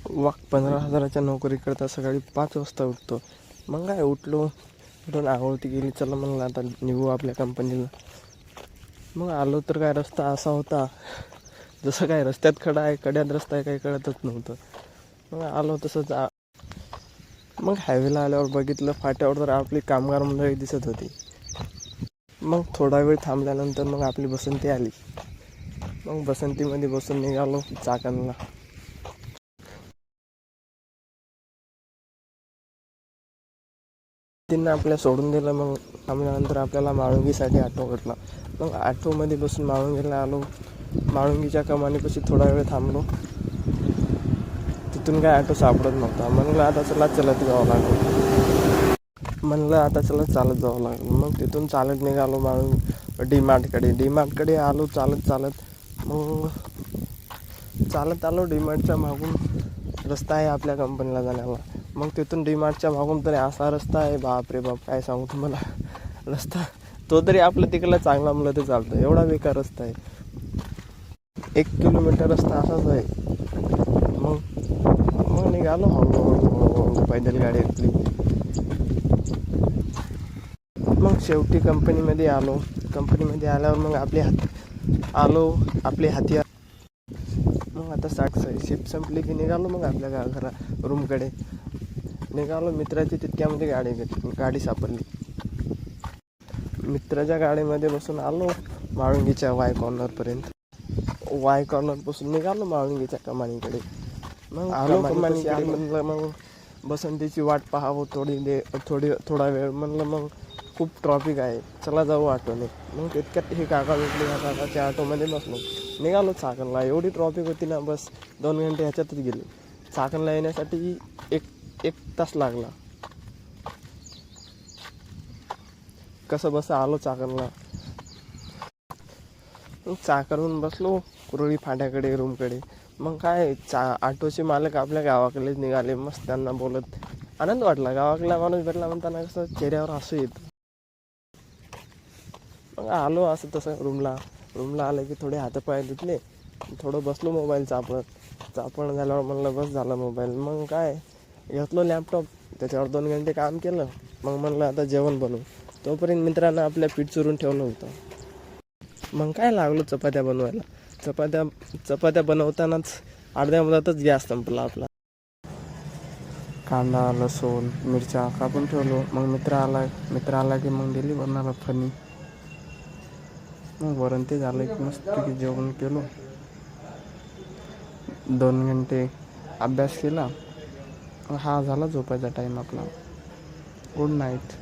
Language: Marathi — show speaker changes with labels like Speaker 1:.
Speaker 1: 15,000च्या नोकरी करता सकाळी 5 वाजता उठतो. मग काय उठून आंघोळती गेली, चला म्हणलं आता निघू आपल्या कंपनीला. मग आलो तर काय रस्ता असा होता जसं काय रस्त्यात खडा आहे, कड्यात रस्ता आहे काही कळतच नव्हतं. मग आलो तसंच मग हायवेला आल्यावर बघितलं फाट्यावर तर आपली कामगार मंडळी दिसत होती. मग थोडा वेळ थांबल्यानंतर मग आपली बसंती आली. मग बसंतीमध्ये बसून निघालो चाकणला. त्यांना आपल्या सोडून दिलं. मग थांबल्यानंतर आपल्याला माळुंगीसाठी ऑटो भेटला. मग ऑटोमध्ये बसून माळुंगीला आलो. माळुंगीच्या कमानीपाशी थोडा वेळ थांबलो. तिथून काय ऑटो सापडत नव्हता. म्हणलं आता चला चालत जावं लागलं. मग तिथून चालत निघालो डीमार्टकडे आलो चालत. मग चालत आलो डीमार्टच्या मागून रस्ता आहे आपल्या कंपनीला जाण्याला. मग तिथून डीमार्टच्या मागून तरी असा रस्ता आहे, बापरे बाप काय सांगू तुम्हाला. रस्ता तो तरी आपलं तिकडला चांगला म्हणलं तर चालतं, एवढा बेकार रस्ता आहे. 1 किलोमीटर रस्ता असाच आहे. मग निघालो हळूहळू पैदल गाडी घेतली. मग शेवटी कंपनीमध्ये आलो. कंपनीमध्ये आल्यावर मग आपले हाती. मग आता शिफ्ट संपली की निघालो मग आपल्या रूमकडे निघालो. मित्राची तितक्यामध्ये गाडी सापडली. मित्राच्या गाडीमध्ये बसून आलो माळुंगीच्या वाय कॉर्नरपासून निघालो माळुंगीच्या कमानीकडे. मग आलो कमानीकडे. म्हणलं मग बसंतीची वाट पाहावं थोडा वेळ. म्हणलं मग खूप ट्रॉफिक आहे, चला जाऊ ऑटोने. मग तितक्यात हे काका भेटले. ह्या काकाच्या ऑटोमध्ये बसलो. निघालो चाकणला. एवढी ट्रॉफिक होती ना, बस 2 घंटे ह्याच्यातच गेले. चाकणला येण्यासाठी एक तास लागला. कसं बस आलो चाकणला. चाकणहून बसलो कुरळी फाट्याकडे रूमकडे. मग काय ऑटोचे मालक आपल्या गावाकडेच निघाले. मस्त त्यांना बोलत आनंद वाटला. गावाकडला माणूस भेटला म्हणताना कसं चेहऱ्यावर हसू येतं. मग आलो असं तसं रूमला आलं की थोडे हातपाय धुतले. थोडं बसलो मोबाईल चापण झाल्यावर म्हणलं बस झालं मोबाईल. मग काय घेतलो लॅपटॉप, त्याच्यावर 2 घंटे काम केलं. मग म्हणलं आता जेवण बनवू. तोपर्यंत मित्रांनं आपल्या पीठ चुरून ठेवलं होतं. मग काय लागलो चपात्या बनवायला. चपात्या बनवतानाच अर्ध्या मधातच गॅस संपला आपला. कांदा लसूण मिरच्या कापून ठेवलो. मग मित्र आला की मग दिली बनवायला फणी. मग वरण ते झालं की मस्त की जेवण केलो. 2 घंटे अभ्यास केला. हा झाला झोपायचा टाईम आपला. Good night.